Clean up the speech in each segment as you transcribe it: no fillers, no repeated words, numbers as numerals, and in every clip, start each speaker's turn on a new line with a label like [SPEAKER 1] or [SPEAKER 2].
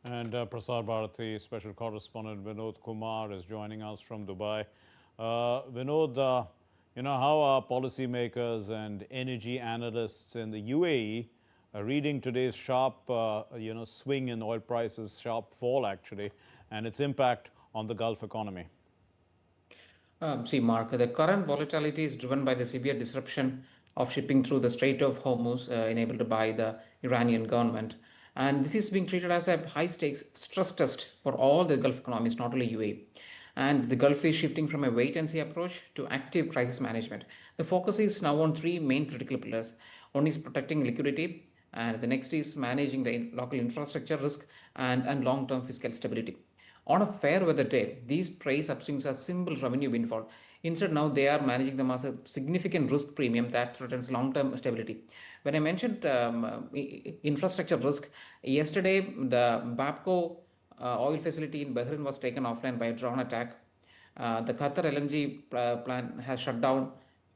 [SPEAKER 1] And Prasar Bharati special correspondent Vinod Kumar is joining us from Dubai. Vinod, how are policymakers and energy analysts in the UAE reading today's sharp, swing in oil prices, sharp fall actually, and its impact on the Gulf economy?
[SPEAKER 2] See, Mark, the current volatility is driven by the severe disruption of shipping through the Strait of Hormuz enabled by the Iranian government. And this is being treated as a high stakes stress test for all the Gulf economies, not only UAE. And the Gulf is shifting from a wait and see approach to active crisis management. The focus is now on three main critical pillars. One is protecting liquidity, and the next is managing the local infrastructure risk and long term fiscal stability. On a fair weather day, these price upswings are simple revenue windfall. Instead, now they are managing them as a significant risk premium that threatens long-term stability. When I mentioned infrastructure risk, yesterday the Babco oil facility in Bahrain was taken offline by a drone attack. The Qatar LNG plant has shut down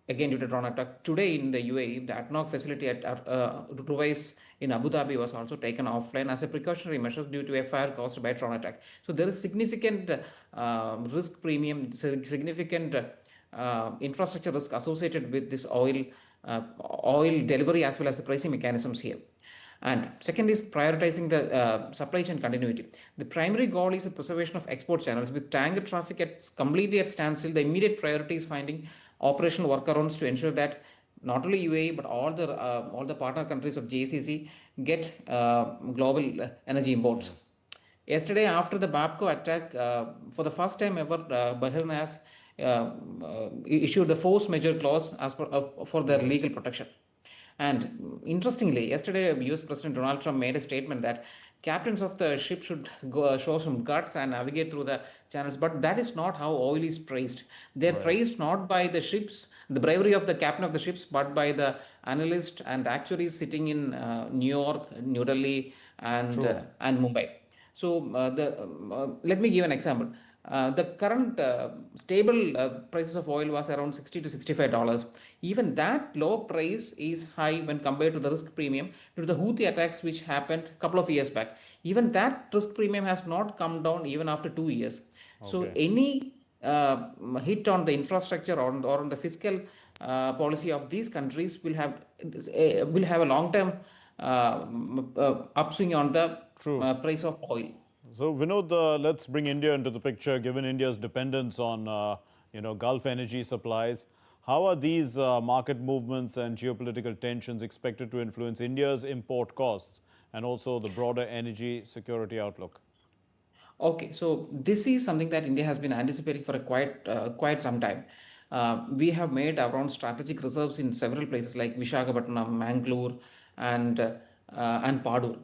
[SPEAKER 2] again due to drone attack. Today in the UAE, the ADNOC facility at Ruwais in Abu Dhabi was also taken offline as a precautionary measure due to a fire caused by a drone attack. So there is significant risk premium, significant infrastructure risk associated with this oil delivery as well as the pricing mechanisms here. And second is prioritizing the supply chain continuity. The primary goal is the preservation of export channels. With tanker traffic completely at standstill, the immediate priority is finding operational workarounds to ensure that not only UAE but all the partner countries of GCC get global energy imports. Yesterday, after the Babco attack, for the first time ever, Bahrain has issued the force majeure clause as for their
[SPEAKER 1] Yes.
[SPEAKER 2] legal protection. And interestingly, yesterday, US President Donald Trump made a statement that captains of the ship should show some guts and navigate through the channels. But that is not how oil is praised. They're
[SPEAKER 1] Right.
[SPEAKER 2] praised not by the ships, the bravery of the captain of the ships, but by the analyst and actuaries sitting in New York, New Delhi,
[SPEAKER 1] True.
[SPEAKER 2] and Mumbai. So let me give an example. The current stable prices of oil was around $60 to $65. Even that low price is high when compared to the risk premium due to the Houthi attacks which happened a couple of years back. Even that risk premium has not come down even after 2 years. So
[SPEAKER 1] Okay.
[SPEAKER 2] any hit on the infrastructure or on the fiscal policy of these countries will have a long term upswing on the
[SPEAKER 1] True.
[SPEAKER 2] price of oil.
[SPEAKER 1] So, Vinod, let's bring India into the picture. Given India's dependence on, Gulf energy supplies, how are these market movements and geopolitical tensions expected to influence India's import costs and also the broader energy security outlook?
[SPEAKER 2] Okay, so this is something that India has been anticipating for a quite some time. We have made our own strategic reserves in several places like Vishakhapatnam, Mangalore, and Padur.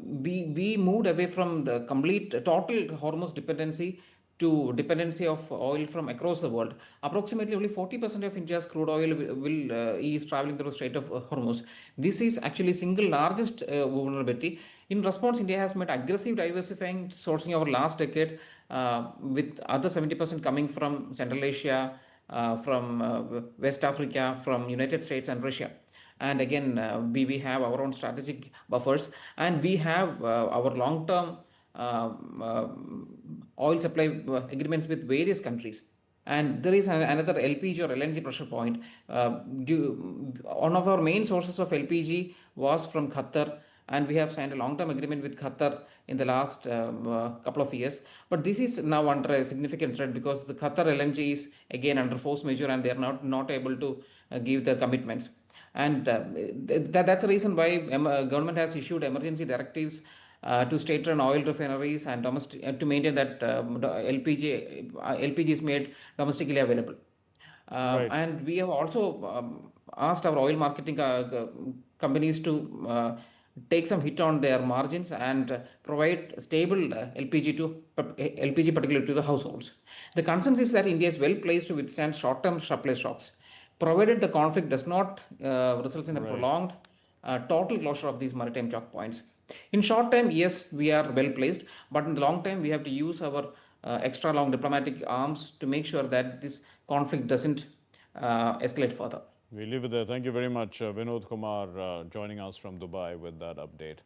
[SPEAKER 2] We moved away from the complete total Hormuz dependency to dependency of oil from across the world. Approximately only 40% of India's crude oil is traveling through the Strait of Hormuz. This is actually single largest vulnerability. In response, India has made aggressive diversifying sourcing over last decade, with other 70% coming from Central Asia, from West Africa, from United States and Russia. And again, we have our own strategic buffers, and we have our long-term oil supply agreements with various countries. And there is another LPG or LNG pressure point. One of our main sources of LPG was from Qatar, and we have signed a long-term agreement with Qatar in the last couple of years. But this is now under a significant threat because the Qatar LNG is again under force majeure, and they are not able to give their commitments. And that's the reason why government has issued emergency directives to state-run oil refineries and to maintain that LPG is made domestically available.
[SPEAKER 1] Right.
[SPEAKER 2] And we have also asked our oil marketing companies to take some hit on their margins and provide stable LPG particularly to the households. The consensus is that India is well placed to withstand short-term supply shocks, provided the conflict does not result in a
[SPEAKER 1] Right.
[SPEAKER 2] prolonged total closure of these maritime choke points. In short time, yes, we are well placed, but in the long time, we have to use our extra long diplomatic arms to make sure that this conflict doesn't escalate further.
[SPEAKER 1] We leave it there. Thank you very much, Vinod Kumar, joining us from Dubai with that update.